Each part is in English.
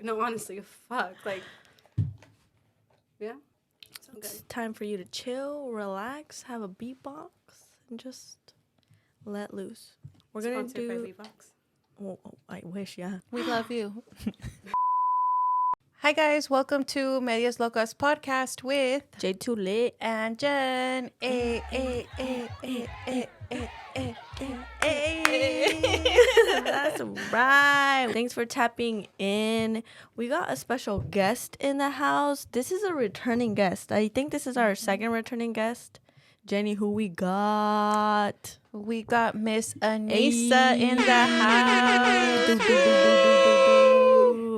No, honestly, fuck. Like, yeah. It's time for you to chill, relax, have a beatbox, and just let loose. We're gonna Sponsored by do. V-Box. Oh, I wish, yeah. We love you. Hi guys, welcome to Medias Locas podcast with J2 lit. and Jen. That's right. Thanks for tapping in. We got a special guest in the house. This is a returning guest. I think this is our second returning guest. Jenny, who we got? We got Miss Anisa in the house.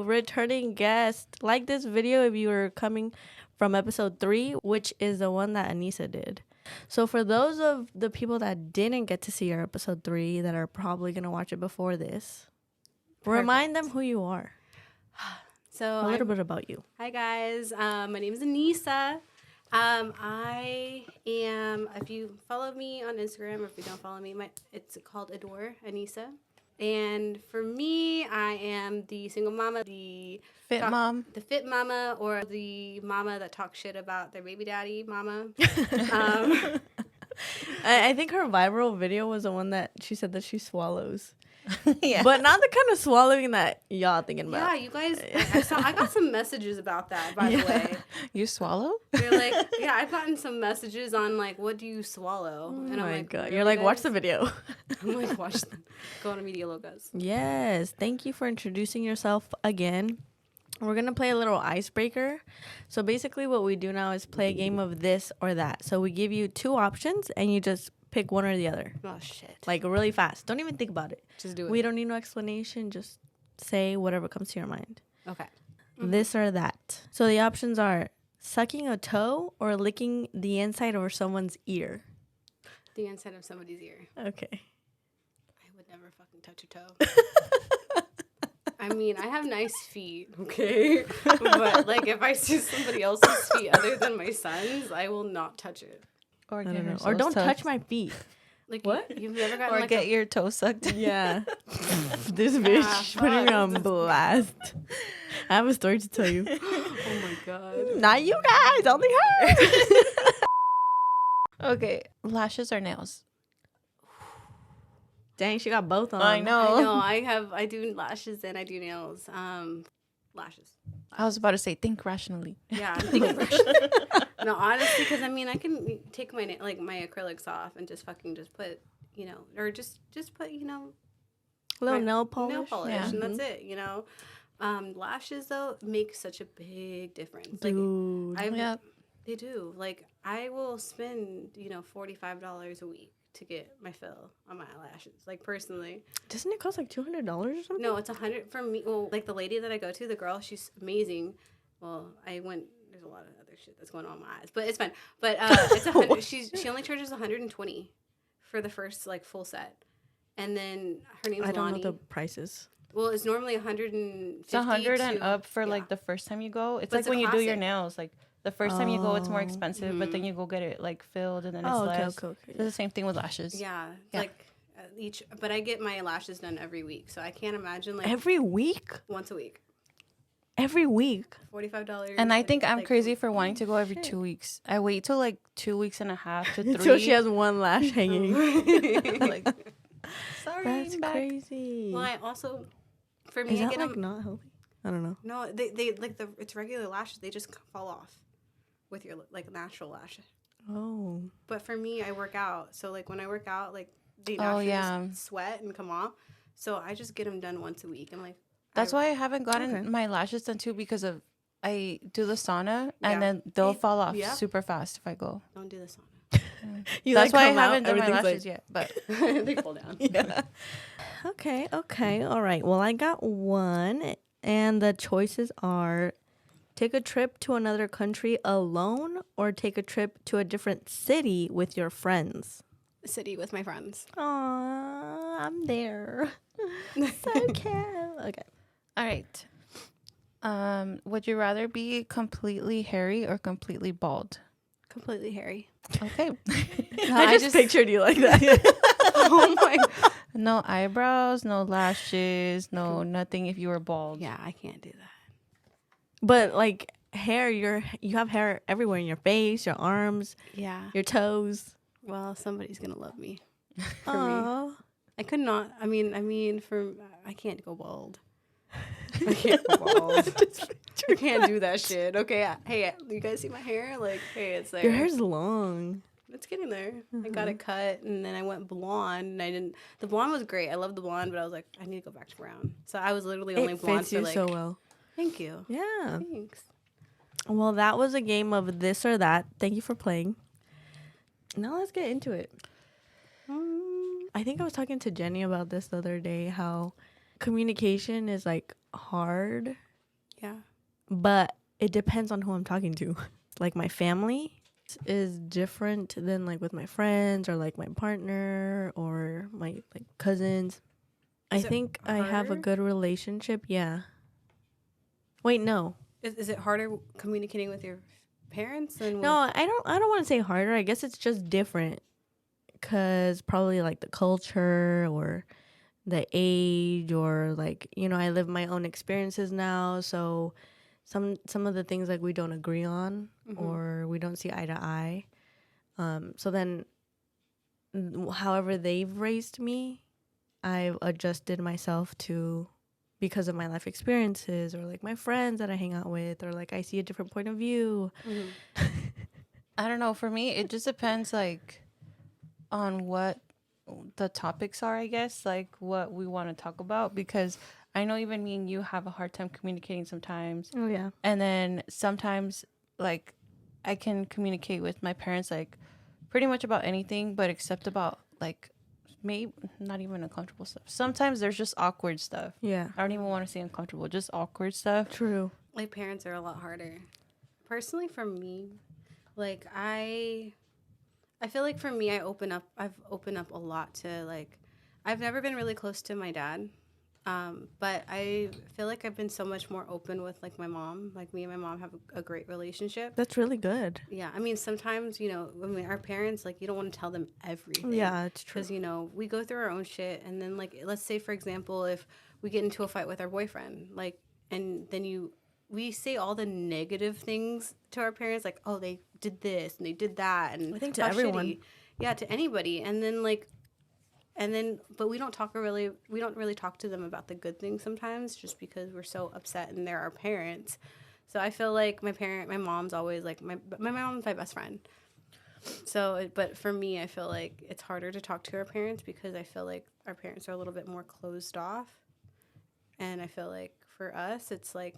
Returning guest. Like this video if you were coming from episode 3, which is the one that Anisa did. So for those of the people that didn't get to see our episode 3 that are probably going to watch it before this, remind them who you are. So A little bit about you. Hi guys, my name is Anisa. I am, if you follow me on Instagram or if you don't follow me, it's called Adore Anisa. And for me, I am the single mama, the Fit mom. the fit mama, or the mama that talks shit about their baby daddy mama. I think her viral video was the one that she said that she swallows. Yeah. But not the kind of swallowing that y'all thinking about. Yeah, you guys, I got some messages about that, by the way. You swallow? They're like, yeah, I've gotten some messages on, like, what do you swallow? Oh And my I'm like, God. really, You're like, guys? watch the video. I'm like, watch them. Go to Media Locas. Yes. Thank you for introducing yourself again. We're going to play a little icebreaker. So basically what we do now is play a game of this or that. So we give you 2 options and you just pick one or the other. Oh, shit. Like really fast. Don't even think about it. Just do it. We don't need no explanation. Just say whatever comes to your mind. Okay. This or that. So the options are sucking a toe or licking the inside of someone's ear. The inside of somebody's ear. Okay. I would never fucking touch a toe. I mean, I have nice feet, okay? But, like, if I see somebody else's feet other than my son's, I will not touch it. Or I get don't know. her Or toes don't sucked. touch my feet. Like, What? You've never gotten, Or like, get your toe sucked. Yeah. This bitch putting me on blast. I have a story to tell you. Oh, my God. Not you guys, only her. Okay, lashes or nails? Dang, she got both on. I know. I know. I do lashes and I do nails. Lashes. I was about to say, think rationally. Yeah, I'm thinking No, honestly, because I mean, I can take my my acrylics off and just fucking just put, or just put, Little my nail polish. nail polish, Yeah. and that's it. Lashes though make such a big difference. Like, Dude. Yep. they do. Like, I will spend $45 a week to get my fill on my eyelashes. Like, personally. Doesn't it cost like $200 or something? No, it's 100 for me. Well, like the lady that I go to, the girl, she's amazing. Well, there's a lot of other shit that's going on in my eyes, but it's fine. But it's 100. She only charges 120 for the first like full set, and then her name's I don't Lonnie. know the prices. Well, it's normally 150. It's 100 and to- up for yeah. like the first time you go. It's But like it's a when you do your classic. nails. Like the first time you go, it's more Oh. expensive, but then you go get it like filled and then it's Oh, okay, less. okay. It's the same thing with lashes. Yeah, Yeah. like each. But I get my lashes done every week, so I can't imagine like Every week? once a week, Every week? $45. And I think I'm like, crazy for wanting to go every 2 weeks. I wait till like 2 weeks and a half to 3. Until she has one lash hanging. like, sorry, That's I'm back. crazy. Well, I also for me Is I that get like them. not healthy? I don't know. No, they like it's regular lashes. They just fall off with your like natural lash. Oh. But for me, I work out, so like when I work out, like they Oh, naturally yeah. just sweat and come off. So I just get them done once a week. I'm like, That's why I haven't gotten Okay. my lashes done too, because of I do the sauna Yeah. and then they'll It- fall off yeah. super fast if I go. don't do this on That's why I haven't done my lashes yet. But it. They fall down. Yeah. Okay. All right. Well, I got one, and the choices are take a trip to another country alone or take a trip to a different city with your friends. City with my friends. Aw, I'm there. So cute. Okay. all right. Would you rather be completely hairy or completely bald? Completely hairy. Okay. I just pictured you like that. Oh my. No eyebrows, no lashes, no nothing if you were bald. Yeah, I can't do that. But like hair, you have hair everywhere in your face, your arms, Yeah. your toes. Well, somebody's gonna love me. For me. Aww. I could not. I mean, I can't go bald. I can't go bald. I can't do that shit. Okay. Hey, you guys see my hair? Like, hey, it's there. Your hair's long. It's getting there. I got it cut, and then I went blonde, and I didn't. The blonde was great. I love the blonde, but I was like, I need to go back to brown. So I was literally only It blonde fits for you like. so well. Thank you. Yeah. Thanks. Well, that was a game of this or that. Thank you for playing. Now let's get into it. I think I was talking to Jenny about this the other day, how communication is like hard, Yeah. but it depends on who I'm talking to. Like my family is different than like with my friends or like my partner or my like cousins. I think I have a harder? good relationship. Yeah. Wait, no. Is it harder communicating with your parents than with... No, I don't want to say harder. I guess it's just different. Cause probably like the culture or the age or like, you know, I live my own experiences now, so some of the things like we don't agree on or we don't see eye to eye. So then however they've raised me, I've adjusted myself to because of my life experiences or like my friends that I hang out with or like I see a different point of view. I don't know. For me, it just depends like on what the topics are, I guess, like what we want to talk about, because I know even me and you have a hard time communicating sometimes. Oh yeah. And then sometimes like I can communicate with my parents like pretty much about anything, but except about like maybe not even uncomfortable stuff. Sometimes there's just awkward stuff. Yeah. I don't even want to say uncomfortable, just awkward stuff. True. Like, parents are a lot harder. Personally, for me, like, I feel like for me, I've opened up a lot to, like, I've never been really close to my dad. But I feel like I've been so much more open with, like, my mom. Like, me and my mom have a great relationship. That's really good. Yeah. I mean, sometimes, you know, I mean, our parents, like, you don't want to tell them everything. Yeah, it's true. Because, you know, we go through our own shit. And then, like, let's say, for example, if we get into a fight with our boyfriend, like, and then we say all the negative things to our parents, like, oh, they did this and they did that. And I think to how everyone. shitty. Yeah, to anybody. And then, like, but we don't really talk to them about the good things sometimes, just because we're so upset and they're our parents. So I feel like my mom's always like, my mom's my best friend. So, but for me, I feel like it's harder to talk to our parents because I feel like our parents are a little bit more closed off. And I feel like for us, it's like,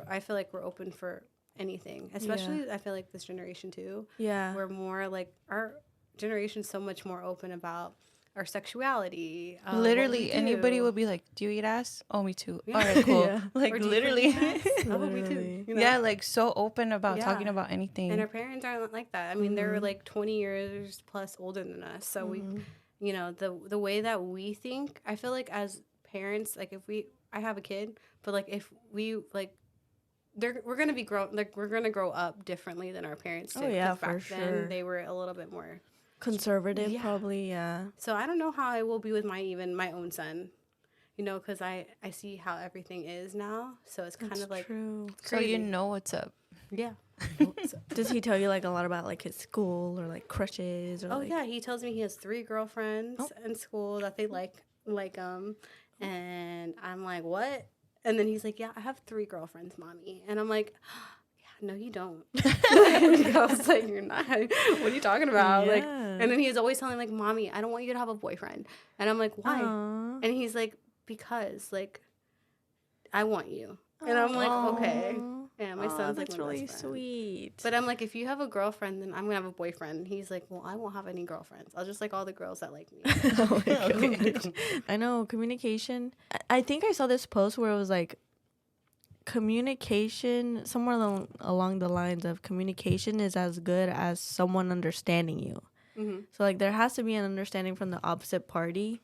I feel like we're open for anything, especially I feel like this generation too. Yeah. We're more like, our generation's so much more open about our sexuality. Literally, anybody would be like, "Do you eat ass?" "Oh, me too." Yeah. All right, cool. Yeah. Like Or do you literally, forget us? Oh, me too. Literally. You know? yeah, like so open about Yeah. talking about anything. And our parents aren't like that. I mean, they're like 20 years plus older than us. So we, you know, the way that we think, I feel like as parents, like I have a kid, but like if we like, we're gonna grow up differently than our parents did. Oh, yeah, 'Cause back for then sure. they were a little bit more Conservative, Yeah. probably, yeah. So I don't know how I will be with my own son, you know, because I see how everything is now. So it's kind of like True. so you know what's up. Yeah. Does he tell you like a lot about like his school or like crushes or Oh like... yeah, he tells me he has 3 girlfriends in school that they like and I'm like, what? And then he's like, yeah, I have 3 girlfriends, mommy. And I'm like, yeah, no, you don't. I was like, you're not. What are you talking about? Like, Yeah. and then he was always telling like, mommy, I don't want you to have a boyfriend. And I'm like, why? Aw. And he's like, because like, I want you. And I'm like, okay. Yeah, my Aw, son's like that's my really best friend. sweet. But I'm like, if you have a girlfriend, then I'm gonna have a boyfriend. He's like, well, I won't have any girlfriends. I'll just like all the girls that like me. Oh my gosh. I know communication. I think I saw this post where it was like communication somewhere along the lines of communication is as good as someone understanding you. Mm-hmm. So like there has to be an understanding from the opposite party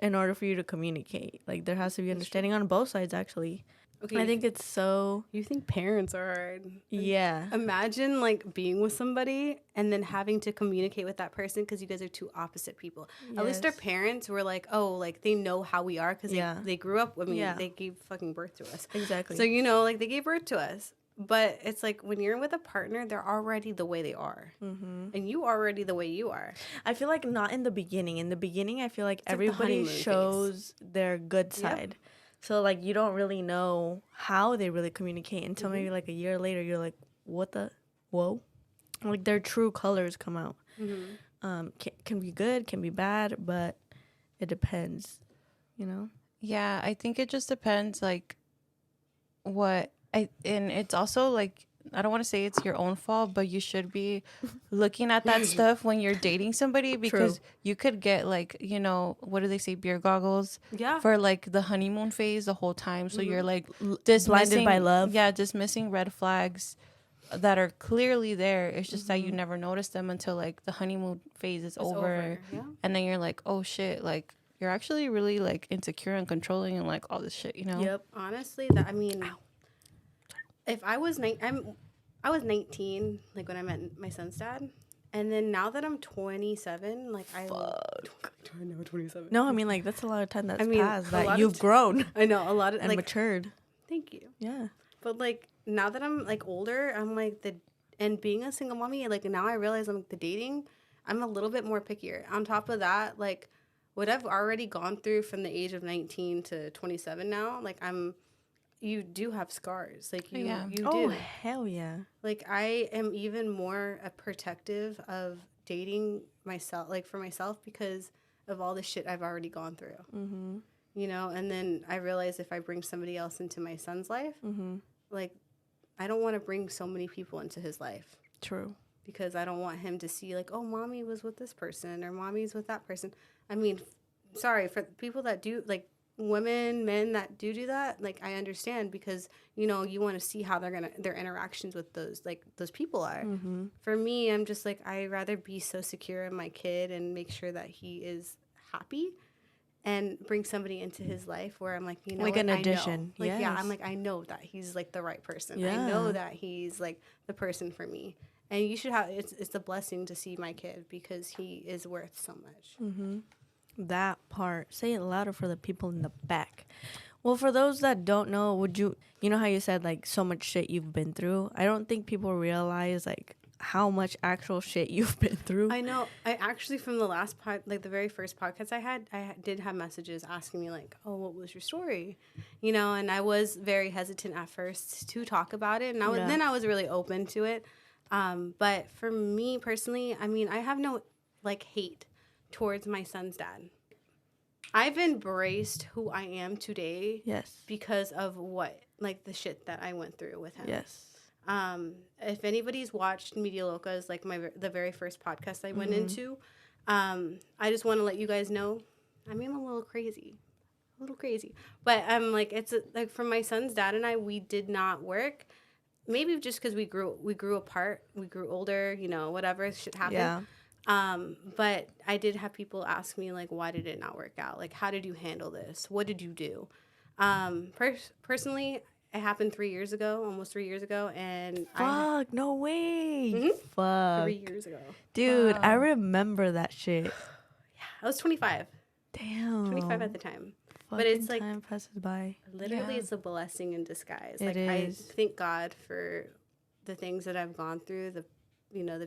in order for you to communicate. Like there has to be understanding on both sides actually. Okay, I think it's so you think parents are hard. yeah. Imagine like being with somebody and then having to communicate with that person because you guys are 2 opposite people. At least our Yes. parents were like, oh, like they know how we are because Yeah. they grew up. I mean, Yeah. they gave fucking birth to us. Exactly. So, you know, like they gave birth to us. But it's like when you're with a partner, they're already the way they are. Mm-hmm. And you already the way you are. I feel like not in the beginning. In the beginning, I feel like It's like the everybody honeymoon phase. shows their good side. So, like, you don't really know how they really communicate until maybe, like, a year later, you're like, what the? Whoa. Like, their true colors come out. Can be good, can be bad, but it depends, you know? Yeah, I think it just depends, like, and it's also, like, I don't want to say it's your own fault, but you should be looking at that stuff when you're dating somebody, because you could get, like, you know, what do they say, beer goggles? Yeah. For, like, the honeymoon phase the whole time. So you're, like, Blinded by love. Yeah, dismissing red flags that are clearly there. It's just that you never notice them until, like, the honeymoon phase is over. Yeah. And then you're like, oh, shit, like, you're actually really, like, insecure and controlling and, like, all this shit, you know? Yep. Honestly, I mean, if I was I was 19, like, when I met my son's dad. And then now that I'm 27, like, I know 27. No, I mean, like, that's a lot of time that's I mean, passed a that lot you've of grown I know a lot of and like matured. Thank you. Yeah. But like now that I'm like older, I'm like and being a single mommy, like now I realize I'm like, the dating, I'm a little bit more pickier. On top of that, like what I've already gone through from the age of 19 to 27 now, like you do have scars. Like you do. Oh, hell yeah. Like I am even more protective of dating myself, like for myself, because of all the shit I've already gone through. Mm-hmm. You know, and then I realize if I bring somebody else into my son's life, like I don't want to bring so many people into his life. True. Because I don't want him to see like, oh, mommy was with this person or mommy's with that person. I mean, sorry for people that do, like women, men that do that. Like I understand, because you know you want to see how their interactions with those people are. For me, I'm just like, I rather be so secure in my kid and make sure that he is happy, and bring somebody into his life where I'm like, you know, like what? an addition. Like, yes. yeah, I'm like, I know that he's like the right person. Yeah. I know that he's like the person for me. And you should have, it's a blessing to see my kid, because he is worth so much. That part. Say it louder for the people in the back. Well, for those that don't know, you know how you said like so much shit you've been through? I don't think people realize like how much actual shit you've been through. I know. I actually, from the last like the very first podcast I did have messages asking me like, oh, what was your story? You know, and I was very hesitant at first to talk about it. And then I was really open to it. But for me personally, I mean, I have no like hate towards my son's dad. I've embraced who I am today. Yes. Because of like the shit that I went through with him. Yes. If anybody's watched Media Locas, like the very first podcast I went into, I just want to let you guys know, I mean, I'm a little crazy, but I'm like, it's like for my son's dad and I, we did not work. Maybe just because we grew apart, we grew older, you know, whatever shit happened. Yeah. But I did have people ask me like, why did it not work out? Like, how did you handle this? What did you do? Personally, it happened 3 years ago, almost 3 years ago, and no way. Fuck. 3 years ago. Dude, I remember that shit. Yeah, I was 25. Damn. 25 at the time. But it's like time passes by. Literally, it's a blessing in disguise. It like is. I thank God for the things that I've gone through, the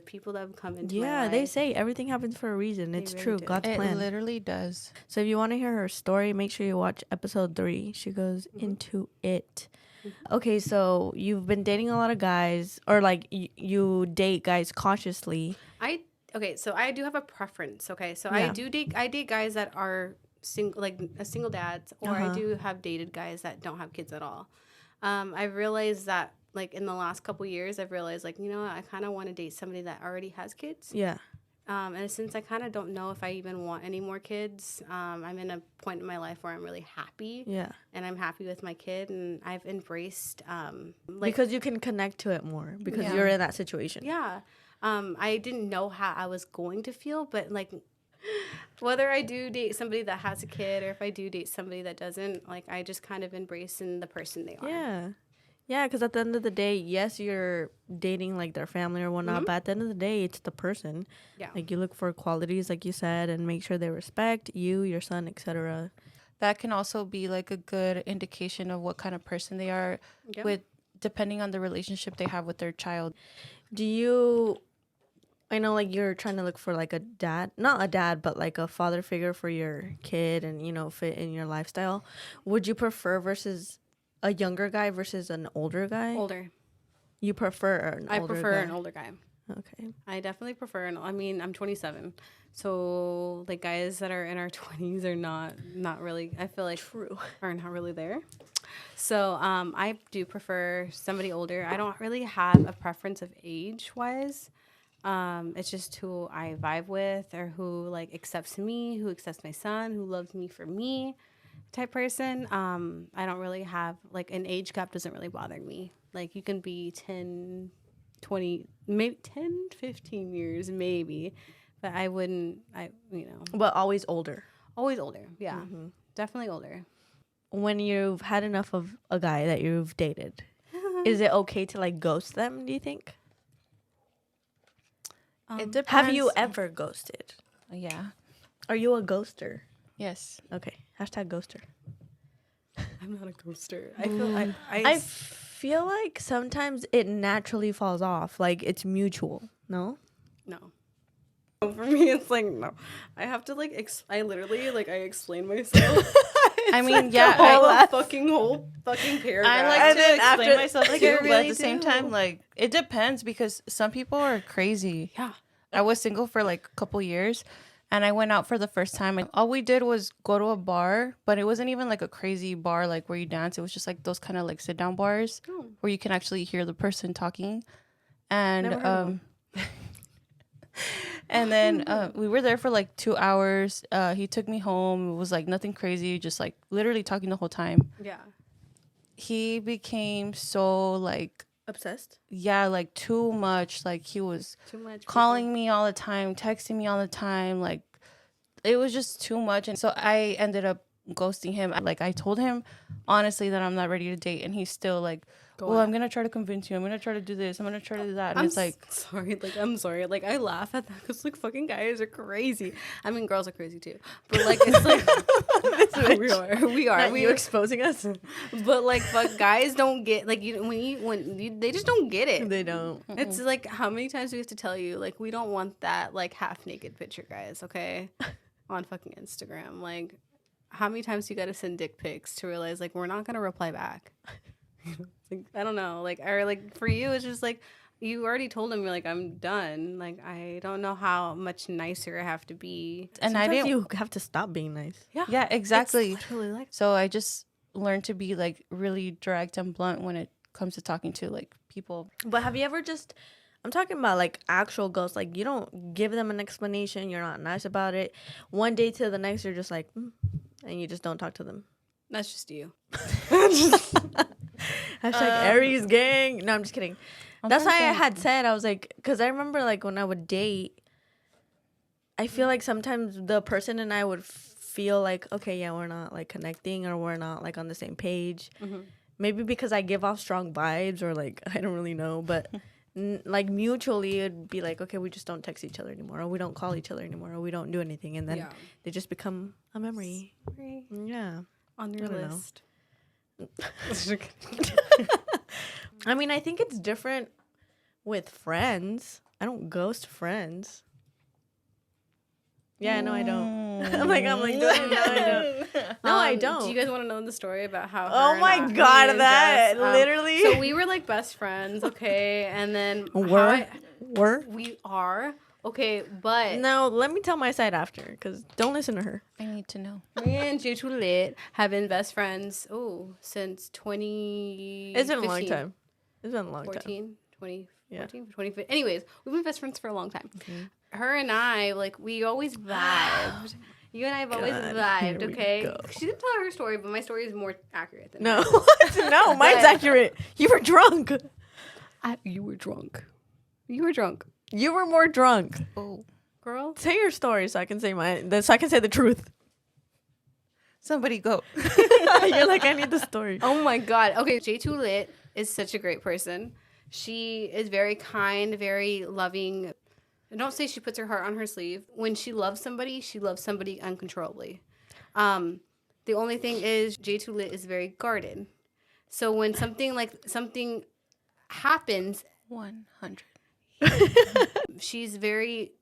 people that have come into my life. Yeah, they say everything happens for a reason. It's really true. do. God's plan. It literally does. So if you want to hear her story, make sure you watch episode 3. She goes into it. Okay, so you've been dating a lot of guys, or like you date guys consciously. So I do have a preference. Okay, so Yeah. I date guys that are single dads, or I do have dated guys that don't have kids at all. I've realized that like in the last couple years, I've realized like, you know what, I kind of want to date somebody that already has kids. Yeah. And since I kind of don't know if I even want any more kids, I'm in a point in my life where I'm really happy. Yeah. And I'm happy with my kid, and I've embraced because you can connect to it more because you're in that situation. Yeah. I didn't know how I was going to feel, but like whether I do date somebody that has a kid or if I do date somebody that doesn't, like I just kind of embrace in the person they are. Yeah. Yeah, because at the end of the day, yes, you're dating like their family or whatnot, but at the end of the day, it's the person. Yeah. Like you look for qualities, like you said, and make sure they respect you, your son, etc. That can also be like a good indication of what kind of person they are with depending on the relationship they have with their child. Do you? I know, like, you're trying to look for like a dad, not a dad, but like a father figure for your kid, and fit in your lifestyle. Would you prefer versus a younger guy versus an older guy? Older. You prefer an I older prefer guy? an older guy. Okay. I definitely prefer I'm 27. So like guys that are in our 20s are not really, I feel like True. are not really there. So I do prefer somebody older. I don't really have a preference of age wise. It's just who I vibe with, or who like accepts me, who accepts my son, who loves me for me type person. I don't really have like an age gap doesn't really bother me. Like you can be 10, 20, maybe 10, 15 years maybe, but I wouldn't, But always older. always older. Yeah, definitely older. When you've had enough of a guy that you've dated, is it okay to like ghost them, do you think? It depends. Have you ever ghosted? Yeah. Are you a ghoster? Yes. Okay. Hashtag ghoster. I'm not a ghoster. I feel I feel like sometimes it naturally falls off. Like it's mutual. No? no. For me, it's like no. I have to like. I literally like. I explain myself. I mean, Like yeah. whole fucking paragraph. I like And to then explain after- myself like, too, I but really at the same do. time, like, it depends because some people are crazy. Yeah. I was single for like a couple years, and I went out for the first time, and all we did was go to a bar, but it wasn't even like a crazy bar like where you dance. It was just like those kind of like sit down bars where you can actually hear the person talking. And Never heard of 'em. and then we were there for like 2 hours. He took me home. It was like nothing crazy, just like literally talking the whole time. Yeah. He became so like, Obsessed? yeah, like too much. Like he was Too much. calling me all the time, texting me all the time. Like it was just too much. And so I ended up ghosting him. Like I told him honestly that I'm not ready to date, and he's still like, well, I'm gonna try to convince you. I'm gonna try to do this. I'm gonna try to do that. And it's like, sorry. Like, I'm sorry. Like, I laugh at that because, like, fucking guys are crazy. I mean, girls are crazy too. But, like, it's like, we are. Not you exposing us? But, like, fuck, guys don't get, like, they just don't get it. They don't. It's like, how many times do we have to tell you, like, we don't want that, like, half naked picture, guys, okay? On fucking Instagram. Like, how many times do you got to send dick pics to realize, like, we're not going to reply back? Like, I don't know. Like, or, like, for you, it's just, like, you already told him, you're like, I'm done. Like, I don't know how much nicer I have to be. and Sometimes I didn't. you have to stop being nice. Yeah, exactly. It's literally like So I just learned to be like really direct and blunt when it comes to talking to like people. But have you ever just, I'm talking about like actual ghosts, like you don't give them an explanation, you're not nice about it. One day to the next, you're just like, and you just don't talk to them. that's just you. Hashtag Aries gang. No, I'm just kidding. That's why I trying to had said, I was like, because I remember like when I would date, I feel like sometimes the person and I would feel like, okay, yeah, we're not like connecting, or we're not like on the same page. Maybe because I give off strong vibes, or like, I don't really know, but like mutually it'd be like, okay, we just don't text each other anymore, or we don't call each other anymore, or we don't do anything. And then Yeah. they just become a memory. Yeah. On your I don't know. list. I mean, I think it's different with friends. I don't ghost friends. Yeah, no, I don't. I'm like, no, I don't. No, I don't. Do you guys want to know the story about how? Oh her my and me God, and that Jess, literally. So we were like best friends, okay, and then Were? we are okay, but No, let me tell my side after, because don't listen to her. I need to know. me and Juju Lit have been best friends. Since 20. It's been a long time. It's been a long time. 14, 20, Yeah. 14, 20. Anyways, we've been best friends for a long time. Her and I, like, we always vibed. You and I have always God, vibed, here we okay? go. She didn't tell her story, but my story is more accurate than No, hers. no, mine's accurate. You were drunk. You were drunk. You were drunk. You were more drunk. Oh, Girl. Say your story so I can say mine. So I can say the truth. somebody go. You're like, I need the story. Oh my God. Okay, J2 Lit is such a great person. She is very kind, very loving. I don't say she puts her heart on her sleeve. When she loves somebody uncontrollably. The only thing is J2 Lit is very guarded. So when something happens, 100. she's very,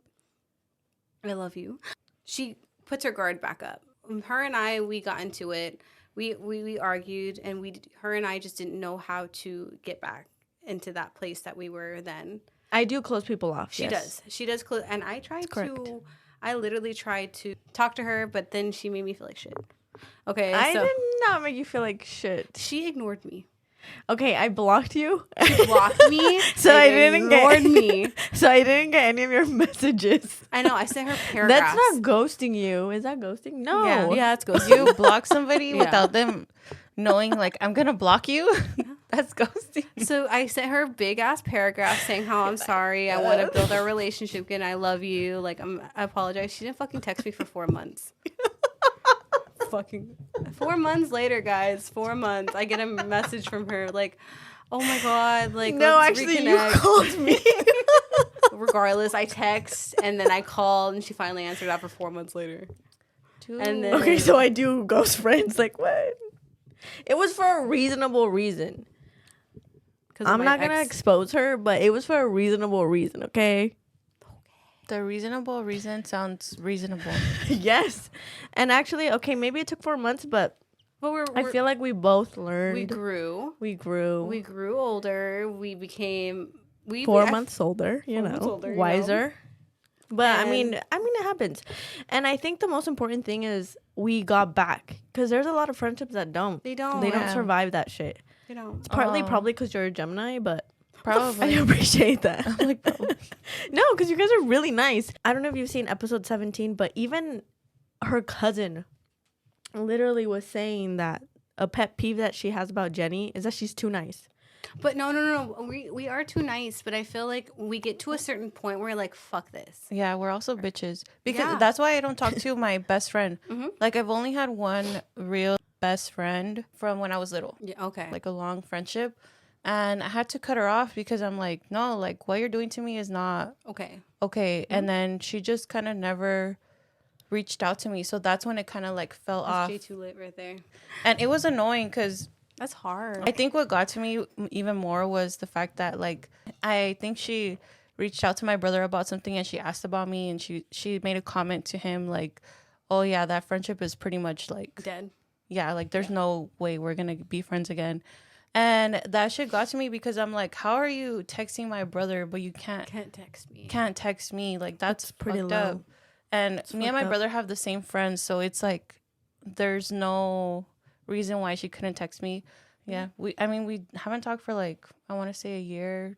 I love you. She puts her guard back up. Her and I, we got into it. We argued, and her and I just didn't know how to get back into that place that we were then. I do close people off. She does. And I literally tried to talk to her, but then she made me feel like shit. Okay, I did not make you feel like shit. She ignored me. Okay, I blocked you. She blocked me. So I didn't ignored me. So I didn't get any of your messages. I know. I sent her paragraphs. That's not ghosting you. Is that ghosting? No. Yeah, it's ghosting. You block somebody without them knowing, like, I'm gonna block you. That's ghosting. So I sent her big ass paragraph saying how I'm sorry. I want to build our relationship again. I love you. Like, I apologize. She didn't fucking text me for 4 months. Fucking 4 months later, guys. 4 months. I get a message from her like, oh my God. Like, no, let's actually, reconnect. you called me. Regardless, I text and then I called and she finally answered after 4 months later. Dude. And then, Okay, so I do ghost friends. Like, what? It was for a reasonable reason. I'm not going to expose her, but it was for a reasonable reason, okay? The reasonable reason sounds reasonable. Yes. And actually, okay, maybe it took 4 months, but I feel like we both learned. We grew. We grew older. We became 4 months older, you 4 know, months older, wiser. But And I mean it happens. And I think the most important thing is we got back, because there's a lot of friendships that don't. They don't. They don't survive that shit. They don't. It's probably because you're a Gemini, but Probably. I appreciate that. I'm like, probably. No, because you guys are really nice. I don't know if you've seen episode 17, but even her cousin literally was saying that a pet peeve that she has about Jenny is that she's too nice. But no. We are too nice, but I feel like we get to a certain point where we're like, fuck this. Yeah, we're also bitches. Because that's why I don't talk to my best friend. Mm-hmm. Like, I've only had one real best friend from when I was little. Yeah, okay. Like, a long friendship. And I had to cut her off because I'm like, no, like, what you're doing to me is not okay. Mm-hmm. And then she just kind of never reached out to me. So that's when it kind of like fell off. That's too late right there. And it was annoying because That's hard. I think what got to me even more was the fact that, like, I think she reached out to my brother about something and she asked about me, and she made a comment to him like, oh yeah, that friendship is pretty much like Dead. Yeah, like there's no way we're gonna be friends again. And that shit got to me because I'm like, how are you texting my brother but you can't text me? Like, that's pretty fucked low. up. And It's me and my fucked up. brother have the same friends, so it's like there's no reason why she couldn't text me. Yeah, we haven't talked for like, I want to say a year,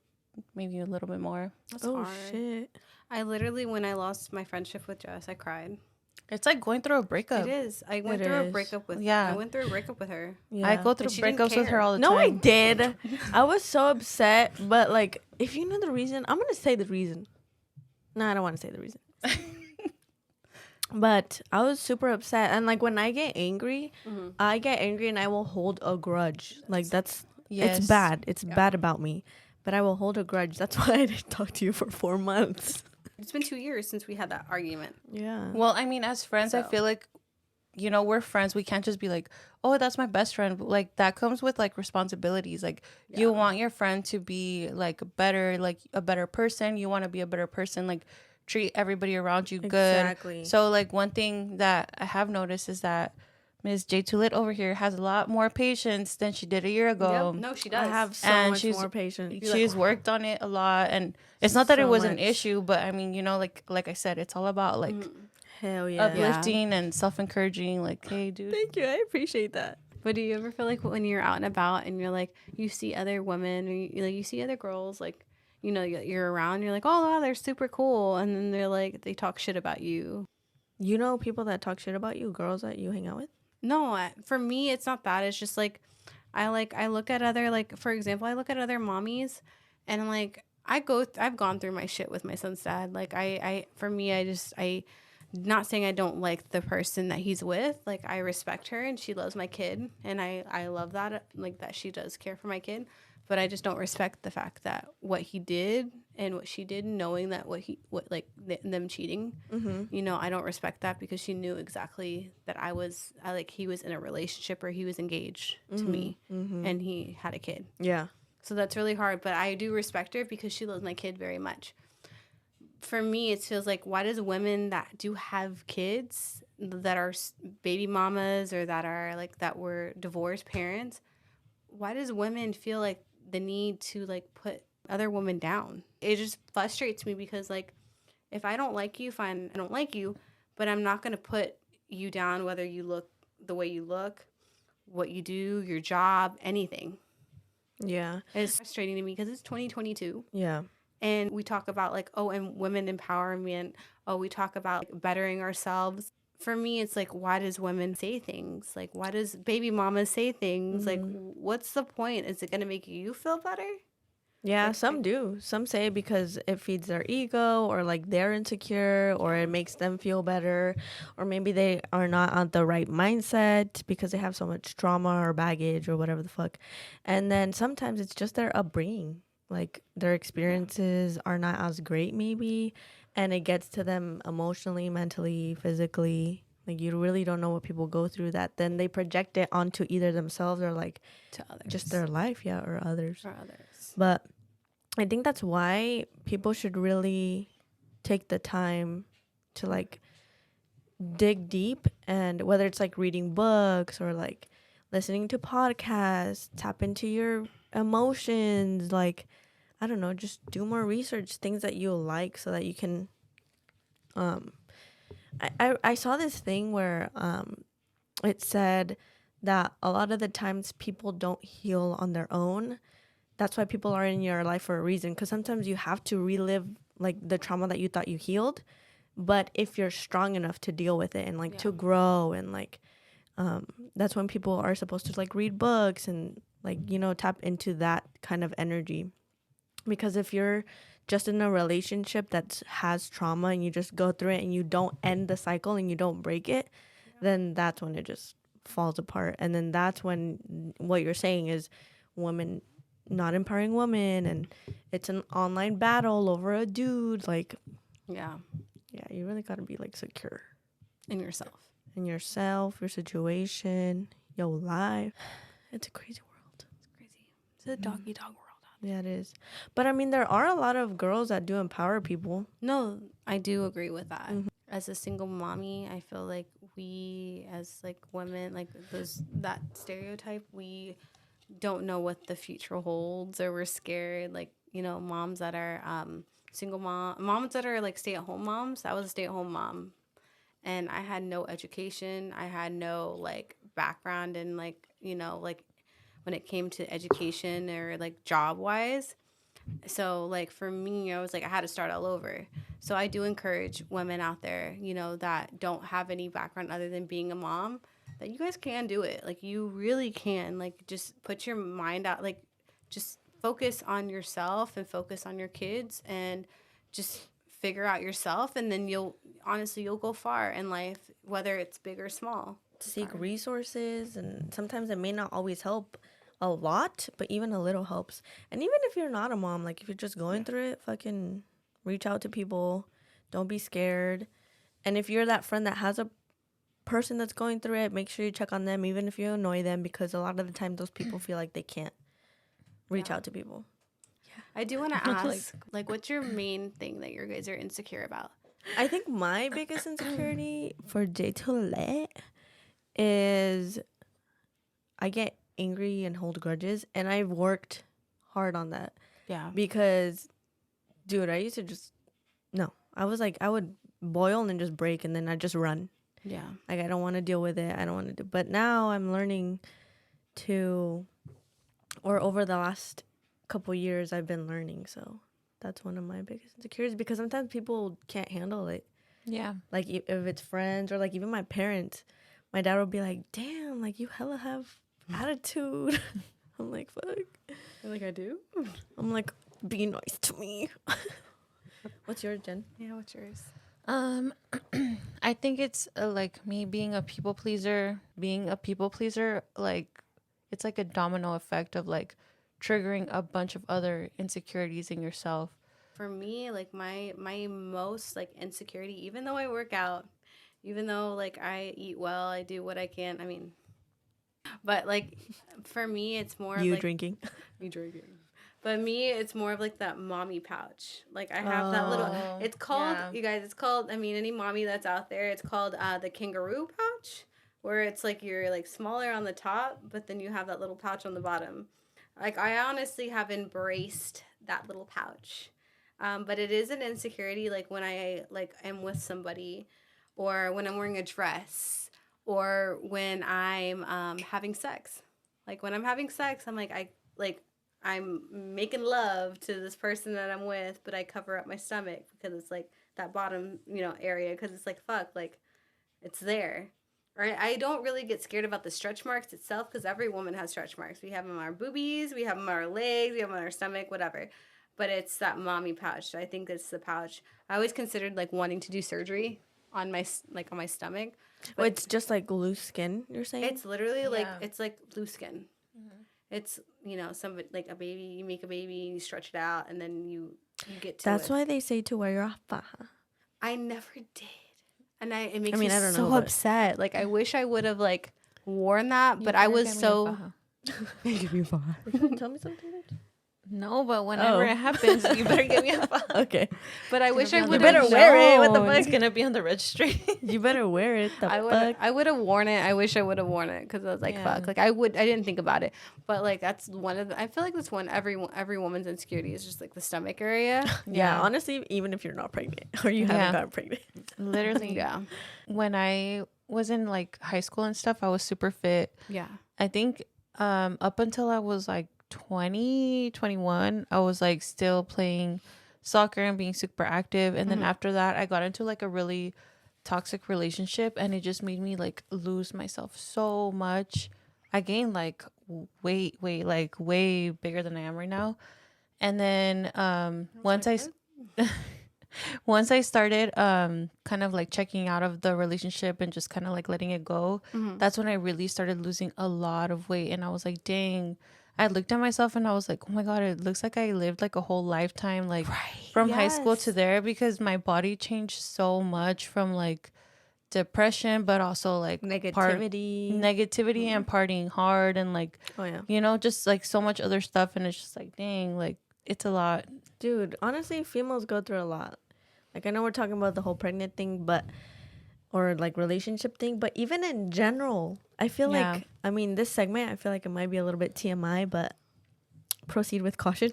maybe a little bit more. That's Oh hard. shit. I literally, when I lost my friendship with Jess, I cried. It's like going through a breakup. It is. I went It through a is. breakup with. Yeah. I went through a breakup with her. Yeah. I go through she didn't breakups with her care. all the No, time. I did. I was so upset, but like, if you know the reason, I'm gonna say the reason. No, I don't want to say the reason. But I was super upset, and like when I get angry, I get angry and I will hold a grudge. Like it's bad. It's bad about me, but I will hold a grudge. That's why I didn't talk to you for 4 months. It's been 2 years since we had that argument. Yeah. Well, I mean, as friends, I So. feel like, you know, we're friends. We can't just be like, oh, that's my best friend. Like, that comes with like responsibilities. Like, you want your friend to be like better, like a better person. You want to be a better person. Like, treat everybody around you good. Exactly. So, like, one thing that I have noticed is that Ms. J Tulit over here has a lot more patience than she did a year ago. Yep. No, she does. I have so And much she's- more patience. She's worked on it a lot, and it's not that it So was an much. issue, but I mean, you know, like I said, it's all about like Hell yeah. uplifting and self-encouraging. Like, hey, dude. Thank you. I appreciate that. But do you ever feel like when you're out and about and you're like, you see other women or you see other girls, like, you know, you're around, you're like, oh, wow, they're super cool. And then they're like, they talk shit about you. You know people that talk shit about you, girls that you hang out with? No, for me, it's not that. It's just like, I look at other, like, for example, I look at other mommies and I'm like, I've gone through my shit with my son's dad. Like, for me, not saying I don't like the person that he's with. Like, I respect her and she loves my kid. And I love that, like, that she does care for my kid. But I just don't respect the fact that what he did and what she did, knowing that them cheating, you know, I don't respect that because she knew exactly that he was in a relationship or he was engaged to me and he had a kid. Yeah. So that's really hard. But I do respect her because she loves my kid very much. For me, it feels like, why does women that do have kids that are baby mamas or that are like that were divorced parents, why does women feel like the need to like put other women down? It just frustrates me because like, if I don't like you, fine, I don't like you, but I'm not going to put you down whether you look the way you look, what you do, your job, anything. Yeah. It's frustrating to me because it's 2022. Yeah. And we talk about like, oh, and women empowerment. Oh, we talk about like, bettering ourselves. For me, it's like, why does women say things? Like, why does baby mamas say things? Like, what's the point? Is it going to make you feel better? Yeah, Like, some do. Some say because it feeds their ego or like they're insecure or it makes them feel better or maybe they are not on the right mindset because they have so much trauma or baggage or whatever the fuck. And then sometimes it's just their upbringing. Like their experiences are not as great maybe and it gets to them emotionally, mentally, physically. Like you really don't know what people go through that then they project it onto either themselves or like to others. just their life, yeah, or others. Or others. But I think that's why people should really take the time to like dig deep and whether it's like reading books or like listening to podcasts, tap into your emotions, like I don't know, just do more research, things that you like so that you can I saw this thing where it said that a lot of the times people don't heal on their own. That's why people are in your life for a reason. Because sometimes you have to relive like the trauma that you thought you healed. But if you're strong enough to deal with it and like to grow and like, that's when people are supposed to like read books and like, you know, tap into that kind of energy. Because if you're just in a relationship that has trauma and you just go through it and you don't end the cycle and you don't break it, then that's when it just falls apart. And then that's when what you're saying is women not empowering women and it's an online battle over a dude. Like, yeah, you really got to be like secure in yourself, your situation, your life. It's a crazy world. It's crazy. It's a doggy dog world. Yeah, it is. But I mean, there are a lot of girls that do empower people. No, I do agree with that. As a single mommy, I feel like we as like women, like that stereotype, we don't know what the future holds or we're scared. Like, you know, moms that are single moms that are like stay-at-home moms. I was a stay-at-home mom and I had no education. I had no like background in like, you know, like when it came to education or like job wise. So like for me, I was like I had to start all over. So I do encourage women out there, you know, that don't have any background other than being a mom, that you guys can do it. Like you really can. Like just put your mind out, like just focus on yourself and focus on your kids and just figure out yourself and then you'll go far in life, whether it's big or small. Seek resources and sometimes it may not always help a lot, but even a little helps. And even if you're not a mom, like if you're just going through it, fucking reach out to people. Don't be scared. And if you're that friend that has a person that's going through it, make sure you check on them, even if you annoy them, because a lot of the time those people feel like they can't reach out to people. I do want to ask, like, what's your main thing that you guys are insecure about? I think my biggest insecurity for J to let is I get angry and hold grudges, and I've worked hard on that. Yeah. Because, dude, I used to I was like, I would boil and just break, and then I just run. Yeah. Like, I don't want to deal with it. I don't want to do. But now I'm learning over the last couple years, I've been learning. So that's one of my biggest insecurities because sometimes people can't handle it. Yeah. Like if it's friends or like even my parents, my dad would be like, damn, like you hella have attitude. I'm like, fuck. You're like, I do? I'm like, be nice to me. What's yours, Jen? Yeah, what's yours? I think it's like me being a people pleaser. Being a people pleaser, like it's like a domino effect of like triggering a bunch of other insecurities in yourself. For me, like my most like insecurity, even though I work out, even though like I eat well, I do what I can. I mean, but like for me, it's more You like drinking. me drinking. But me, it's more of like that mommy pouch. Like I have that little. It's called, you guys. It's called. I mean, any mommy that's out there, it's called the kangaroo pouch, where it's like you're like smaller on the top, but then you have that little pouch on the bottom. Like I honestly have embraced that little pouch, but it is an insecurity. Like when I like am with somebody, or when I'm wearing a dress, or when I'm having sex. Like when I'm having sex, I'm I'm making love to this person that I'm with, but I cover up my stomach because it's like that bottom, area because it's like, fuck, like it's there. Right? I don't really get scared about the stretch marks itself because every woman has stretch marks. We have them on our boobies, we have them on our legs, we have them on our stomach, whatever. But it's that mommy pouch. I think it's the pouch. I always considered like wanting to do surgery on my stomach. But it's just like loose skin, you're saying? It's literally like it's like loose skin. It's, somebody like a baby, you make a baby, you stretch it out, and then you get to That's why they say to wear your faja. I never did. And it makes I me don't so know, upset. Like, I wish I would have, like, worn that, but I was so... Give me a faja. Tell me something, bitch. No, but whenever it happens, you better give me a phone. Okay. But I wish I would have. You better wear it. What the fuck? It's gonna be on the registry. You better wear it. I would have worn it. I wish I would have worn it because I was like, fuck. Like I didn't think about it, but like that's one of the. I feel like that's one every woman's insecurity is just like the stomach area. Yeah, honestly, even if you're not pregnant or you haven't gotten pregnant, literally. Yeah. When I was in like high school and stuff, I was super fit. Yeah. I think up until I was like 20, 21, I was like still playing soccer and being super active, and then after that I got into like a really toxic relationship, and it just made me like lose myself so much. I gained like weight like way bigger than I am right now. And then once I started kind of like checking out of the relationship and just kind of like letting it go, that's when I really started losing a lot of weight. And I was like, dang, I looked at myself and I was like, oh my God, it looks like I lived like a whole lifetime, like from high school to there, because my body changed so much from like depression, but also like negativity and partying hard and like, just like so much other stuff. And it's just like, dang, like it's a lot. Dude, honestly, females go through a lot. Like I know we're talking about the whole pregnant thing, or like relationship thing, but even in general, I feel like, I mean, this segment, I feel like it might be a little bit TMI, but proceed with caution.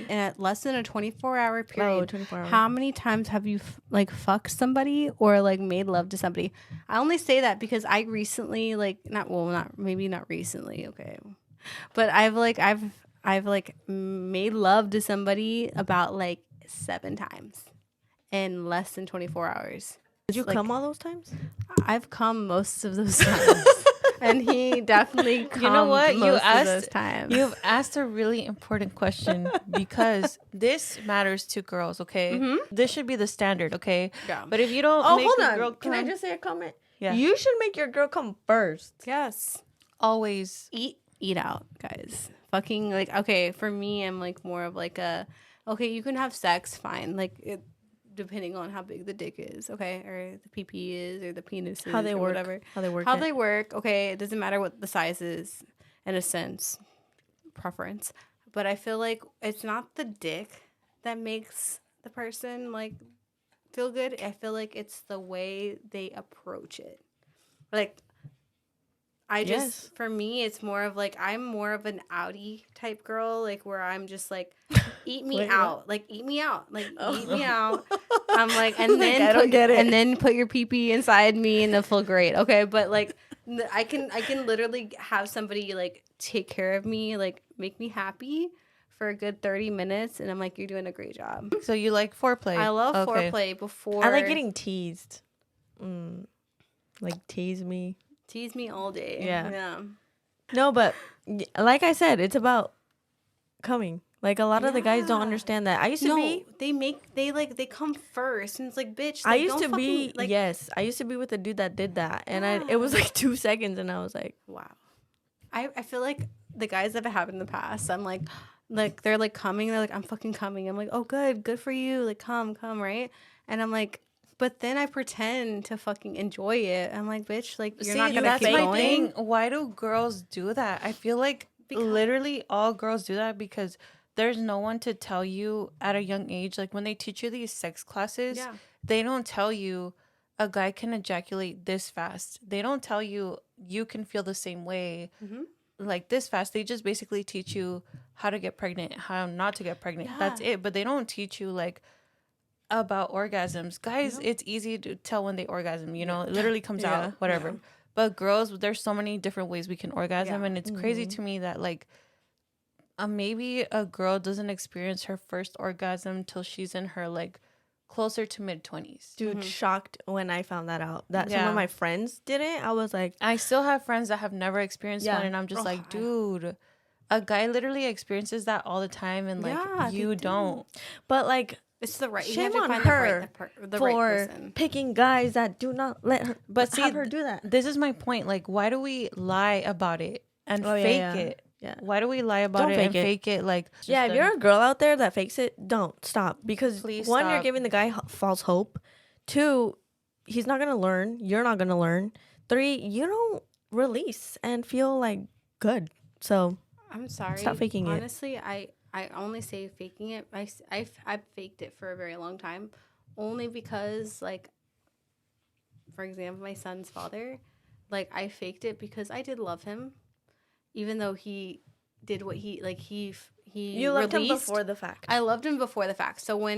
At less than a 24-hour period, 24 hours. How many times have you fucked somebody or like made love to somebody? I only say that because I recently not recently, okay, but I've made love to somebody about like 7 times in less than 24 hours. Did you come all those times? I've come most of those times. And he definitely come You know what? most of those times. You've asked a really important question because this matters to girls, okay? This should be the standard, okay? Yeah. But if you don't make hold a on. girl Can I just say a comment? Yeah. You should make your girl come first. Yes. Always. Eat out, guys. Fucking like, okay, for me, I'm like more of like okay, you can have sex, fine. Like it, depending on how big the dick is, okay, or the PP is, or the penis is, how they work, whatever. How they work. Okay, it doesn't matter what the size is, in a sense, preference. But I feel like it's not the dick that makes the person like feel good. I feel like it's the way they approach it. Like, for me, it's more of like, I'm more of an outie type girl, like where I'm just like, eat me out, like eat me out, like eat me out. I'm like, and then I don't get it. And then put your pee inside me and it'll feel great, okay? But like, I can literally have somebody like take care of me, like make me happy for a good 30 minutes, and I'm like, you're doing a great job. So you like foreplay? I love foreplay before. I like getting teased. Like tease me all day. Yeah. No, but like I said, it's about coming. Like a lot of the guys don't understand that. I used to be. They come first, and it's like, bitch. Like, I used to be. Like, yes, I used to be with a dude that did that, and it was like 2 seconds, and I was like, wow. I feel like the guys that have happened in the past, I'm like they're like coming. They're like, I'm fucking coming. I'm like, oh, good for you. Like, come, right? And I'm like. But then I pretend to fucking enjoy it. I'm like, bitch, like, you're not gonna keep going. That's my thing. Why do girls do that? I feel like literally all girls do that because there's no one to tell you at a young age. Like when they teach you these sex classes, they don't tell you a guy can ejaculate this fast. They don't tell you you can feel the same way like this fast. They just basically teach you how to get pregnant, how not to get pregnant. That's it. But they don't teach you like about orgasms. Guys, it's easy to tell when they orgasm, you know, it literally comes out, whatever. But girls, there's so many different ways we can orgasm. And it's crazy to me that like maybe a girl doesn't experience her first orgasm till she's in her like closer to mid-20s. Dude, shocked when I found that out. That some of my friends didn't. I was like, I still have friends that have never experienced one, and I'm just like, dude, a guy literally experiences that all the time, and like you don't. But like, it's the right. Shame you have to on find her the for right person. picking guys that do not let her. But see, have her do that. This is my point. Like, why do we lie about it and fake it? Yeah. Why do we lie about it and fake it? Like, if you're a girl out there that fakes it, don't stop. Because please one, stop. You're giving the guy false hope. Two, he's not gonna learn. You're not gonna learn. Three, you don't release and feel like good. So I'm sorry. Stop faking it. Honestly, I only say faking it. I've faked it for a very long time, only because like, for example, my son's father, like I faked it because I did love him. Even though he did what he you loved him before the fact. I loved him before the fact. So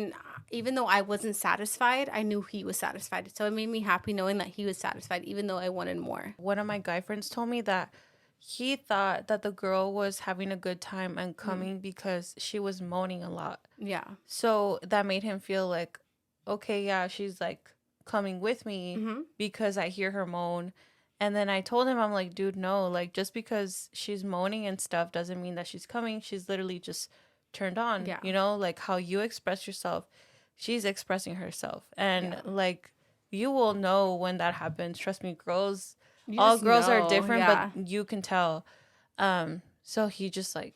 even though I wasn't satisfied, I knew he was satisfied. So it made me happy knowing that he was satisfied, even though I wanted more. One of my guy friends told me that he thought that the girl was having a good time and coming because she was moaning a lot. Yeah. So that made him feel like, okay, yeah, she's like coming with me because I hear her moan. And then I told him, I'm like, dude, no, like just because she's moaning and stuff doesn't mean that she's coming. She's literally just turned on, you know, like how you express yourself. She's expressing herself. And like, you will know when that happens. Trust me, girls, all girls are different, but you can tell. So he just like,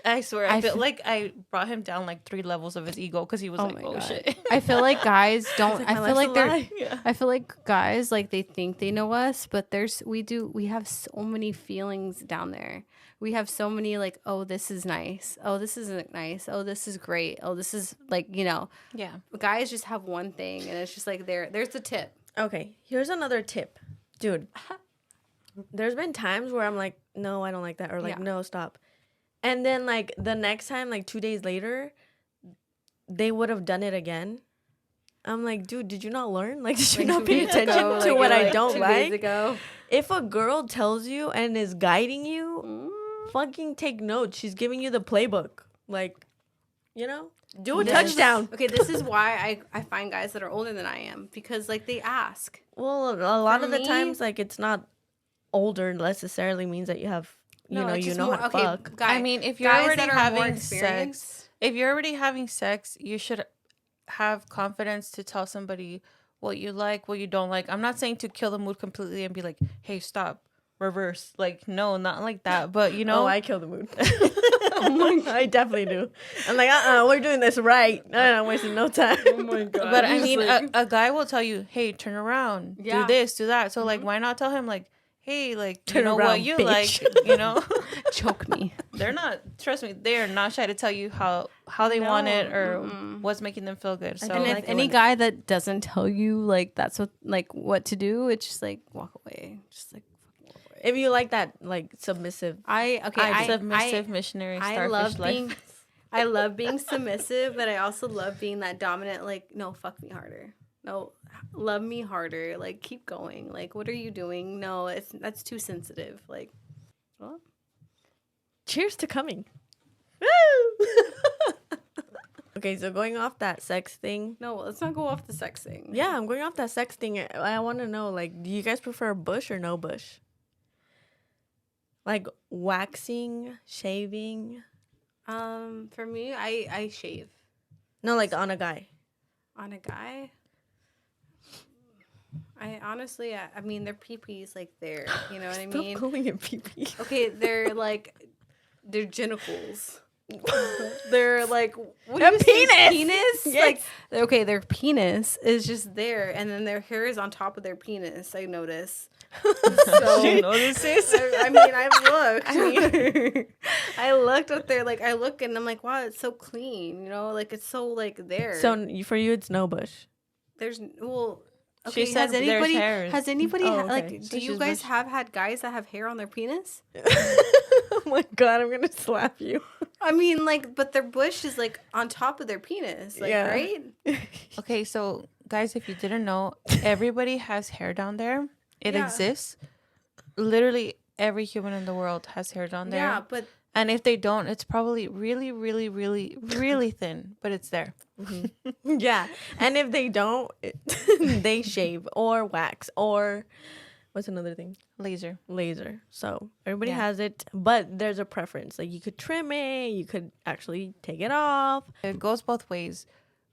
I swear, I feel like I brought him down like 3 levels of his ego because he was like, oh shit. I feel like guys don't. Like, I feel like they're. Yeah. I feel like guys like they think they know us, but we have so many feelings down there. We have so many like, oh, this is nice. Oh, this isn't nice. Oh, this is great. Oh, this is like, you know. Yeah. Guys just have one thing, and it's just like there's the tip. Okay, here's another tip, dude. There's been times where I'm like, no, I don't like that, or like, no, stop. And then, like, the next time, like, 2 days later, they would have done it again. I'm like, dude, did you not learn? Like, did you not pay attention to what I don't like? If a girl tells you and is guiding you, fucking take notes. She's giving you the playbook. Like, you know? Do a touchdown. Okay, this is why I find guys that are older than I am. Because, like, they ask. Well, a lot of the times, like, it's not older necessarily means that you have... You know how to fuck. I mean, if you're already having sex, you should have confidence to tell somebody what you like, what you don't like. I'm not saying to kill the mood completely and be like, hey, stop, reverse. Like, no, not like that. But, you know. Oh, I kill the mood. Oh my God. I definitely do. I'm like, we're doing this right. I'm not wasting no time. Oh my God. But, I mean, a guy will tell you, hey, turn around. Do this, do that. So, like, why not tell him, like, hey, like, turn you know around, what you bitch. like, you know? Choke me. They're not, trust me, they are not shy to tell you how they want it or what's making them feel good. So, and if any guy that doesn't tell you, like, that's what to do, it's just, like, walk away. Just, like, fucking walk away. If you like that, like, submissive. Submissive missionary starfish life. I love being submissive, but I also love being that dominant, like, no, fuck me harder. No, love me harder. Like, keep going. Like, what are you doing? No, that's too sensitive. Like, well, cheers to coming. Woo! Okay, so going off that sex thing. No, let's not go off the sex thing. Yeah, I'm going off that sex thing. I want to know, like, do you guys prefer bush or no bush? Like, waxing, shaving? For me, I shave. No, like, on a guy. On a guy? I honestly, I mean, their pee-pee's like there, you know what I mean? Stop calling it pee-pee. Okay, they're like, their genitals. They're like What do you say, penis. penis? Yes. Like, okay, their penis is just there, and then their hair is on top of their penis. I notice. So She notices. I mean, I've looked. I looked up there, like I look, and I'm like, wow, it's so clean. You know, like it's so like there. So for you, it's no bush. There's well. She Okay, said there's hairs. has anybody Oh, like? okay. Do So you she's guys bush. have had guys that have hair on their penis? Oh my god, I'm gonna slap you. I mean, like, but their bush is like on top of their penis, like, Yeah. right? Okay, so guys, if you didn't know, everybody has hair down there. It Yeah. exists. Literally every human in the world has hair down there. Yeah, but And if they don't, it's probably really, really, really, really thin, but it's there. Yeah, and if they don't, they shave or wax or what's another thing? Laser. Laser. So everybody Yeah. has it, but there's a preference. Like you could trim it, you could actually take it off. It goes both ways.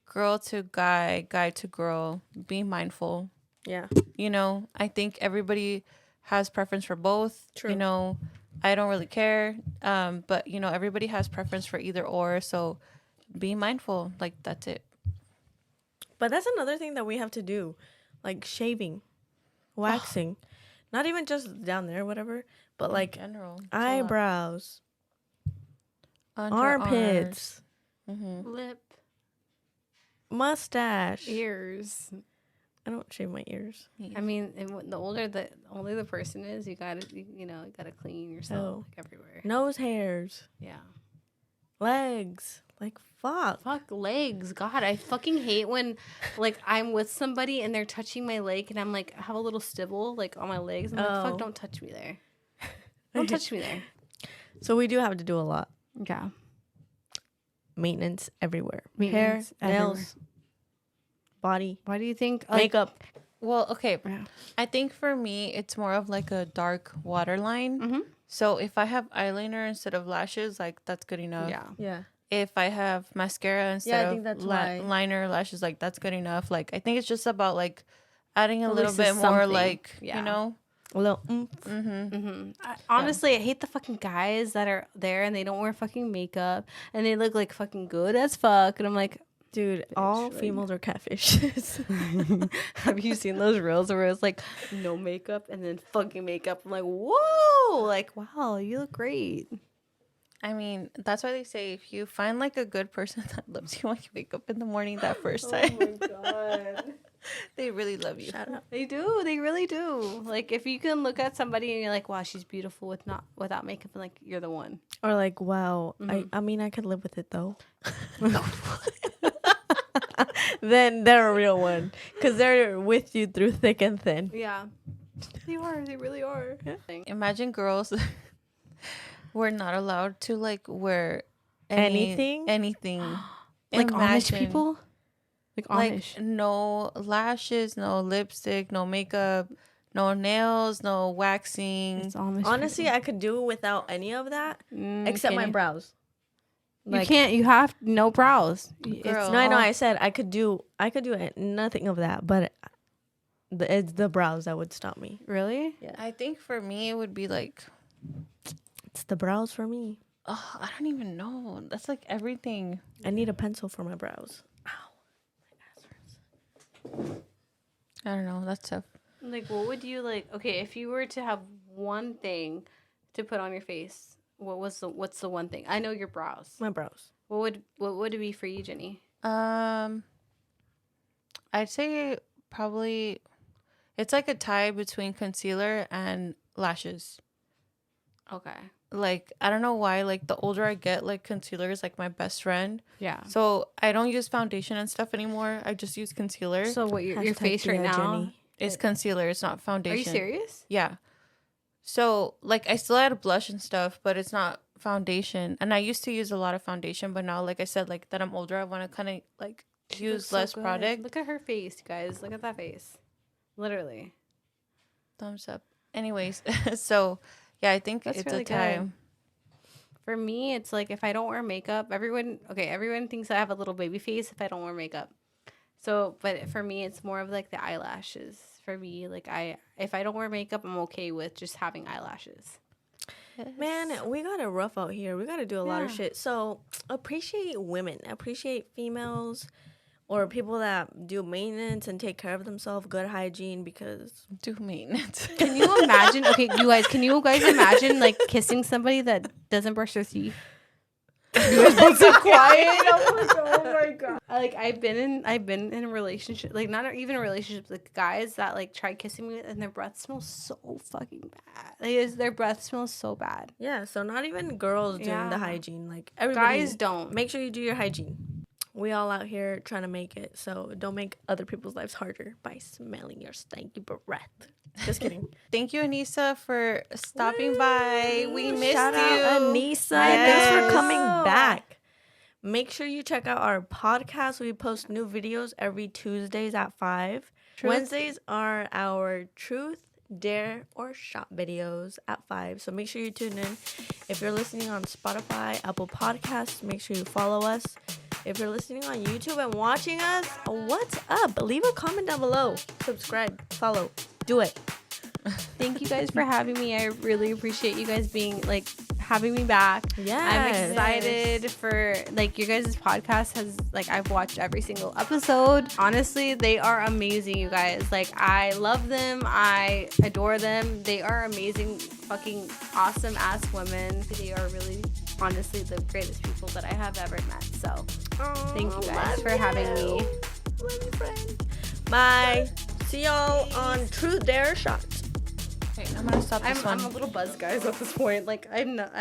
Girl to guy, guy to girl. Be mindful. Yeah. You know, I think everybody has preference for both. True. You know, I don't really care. But you know, everybody has preference for either or. So be mindful. Like that's it. But that's another thing that we have to do, like shaving, waxing, not even just down there, whatever, but like In general. It's a lot. eyebrows, Under armpits, arms. Mhm. lip, mustache. ears. I don't shave my ears. I mean, and the older the person is, you gotta clean yourself Oh. like, everywhere. Nose hairs, Yeah. legs. Like fuck. Fuck legs. God, I fucking hate when like I'm with somebody and they're touching my leg and I'm like I have a little stibble like on my legs. I'm like, Oh. fuck, don't touch me there. Don't touch me there. So we do have to do a lot. Yeah. Maintenance everywhere. Maintenance Hair, everywhere. nails, body, Why do you think like, makeup. Well, okay. Yeah. I think for me, it's more of like a dark waterline. Mhm. So if I have eyeliner instead of lashes, like that's good enough. Yeah. Yeah. If I have mascara instead I think of that's why. liner, lashes, like that's good enough. Like I think it's just about like adding a At little least bit it's more, something. like Yeah. you know. A little oomph. Honestly, I hate the fucking guys that are there and they don't wear fucking makeup and they look like fucking good as fuck. And I'm like, Dude, all like- females are catfishes. have you seen those reels where it's like no makeup and then fucking makeup? I'm like, whoa, like, wow, you look great. I mean, that's why they say if you find like a good person that loves you when you wake up in the morning that first time, God. they really love you. Shut up. They do. They really do. Like, if you can look at somebody and you're like, wow, she's beautiful without makeup, and like, you're the one. Or like, wow. Mhm. I mean, I could live with it though. Then they're a real one, because they're with you through thick and thin. Yeah. They are. They really are. Imagine girls were not allowed to like wear Anything? anything. Like Amish Imagine, people? Like Amish. Like no lashes, no lipstick, no makeup, no nails, no waxing. It's Amish Honestly, I could do without any of that, except my okay. brows. You can't. You have no brows. Girl. No, I know. I said I could do it. Nothing of that, but it's the brows that would stop me. Really? I think for me it would be like, It's the brows for me. oh, I don't even know. That's like everything. I need a pencil for my brows. I don't know. That's tough. Like, what would you like? Okay, if you were to have one thing to put on your face, what's the one thing? I know your brows. My brows. What would it be for you, Jenny? I'd say probably it's like a tie between concealer and lashes. Okay. Like I don't know why, like the older I get, like concealer is like my best friend. Yeah. So I don't use foundation and stuff anymore. I just use concealer. So what your Hashtag face right Dear now? Jenny. It's concealer. It's not Are foundation. you serious? Yeah. So like I still add blush and stuff, but it's not foundation. And I used to use a lot of foundation, but now like I said, like that I'm older, I want to kind of like She use looks so less good. product. Look at her face, you guys. Look at that face. Literally. Thumbs up. Anyways, so yeah, I think That's it's really a tie. good. For me, it's like if I don't wear makeup, everyone thinks I have a little baby face if I don't wear makeup. So, but for me, it's more of like the eyelashes. For me, like if I don't wear makeup, I'm okay with just having eyelashes. Man, we got it rough out here. We got to do a lot of Yeah. shit. So appreciate women. Appreciate females or people that do maintenance and take care of themselves, good hygiene, because Do maintenance. Can you imagine? Okay, you guys, can you guys imagine like kissing somebody that doesn't brush their teeth? You guys both so quiet. Oh my god. Like I've been in a relationship, like not even a relationship, like guys that like try kissing me and their breath smells so fucking bad. Like their breath smells so bad. yeah, so not even girls doing Yeah. the hygiene. Like everybody, Guys don't. make sure you do your hygiene. We all out here trying to make it, so don't make other people's lives harder by smelling your stanky breath. Just kidding. Thank you, Anisa, for stopping by. We missed Shout you. out Anisa. Yes. Thanks for coming back. Make sure you check out our podcast. We post new videos every Tuesdays at 5. Wednesdays are our truth, dare, or shot videos at 5. So make sure you tune in. If you're listening on Spotify, Apple Podcasts, make sure you follow us. If you're listening on YouTube and watching us, what's up? Leave a comment down below. Subscribe, follow, do it. Thank you guys for having me. I really appreciate you guys being like having me back. Yeah, I'm excited for like your guys' podcast has like I've watched every single episode. Honestly, they are amazing, you guys. Like I love them. I adore them. They are amazing, fucking awesome ass women. They are really honestly the greatest people that I have ever met. So thank you guys for having me. Love you, friend. Bye. See y'all on Truth, Dare, Shot. Okay, I'm gonna stop this one. I'm a little buzzed, guys, at this point. Like I'm not.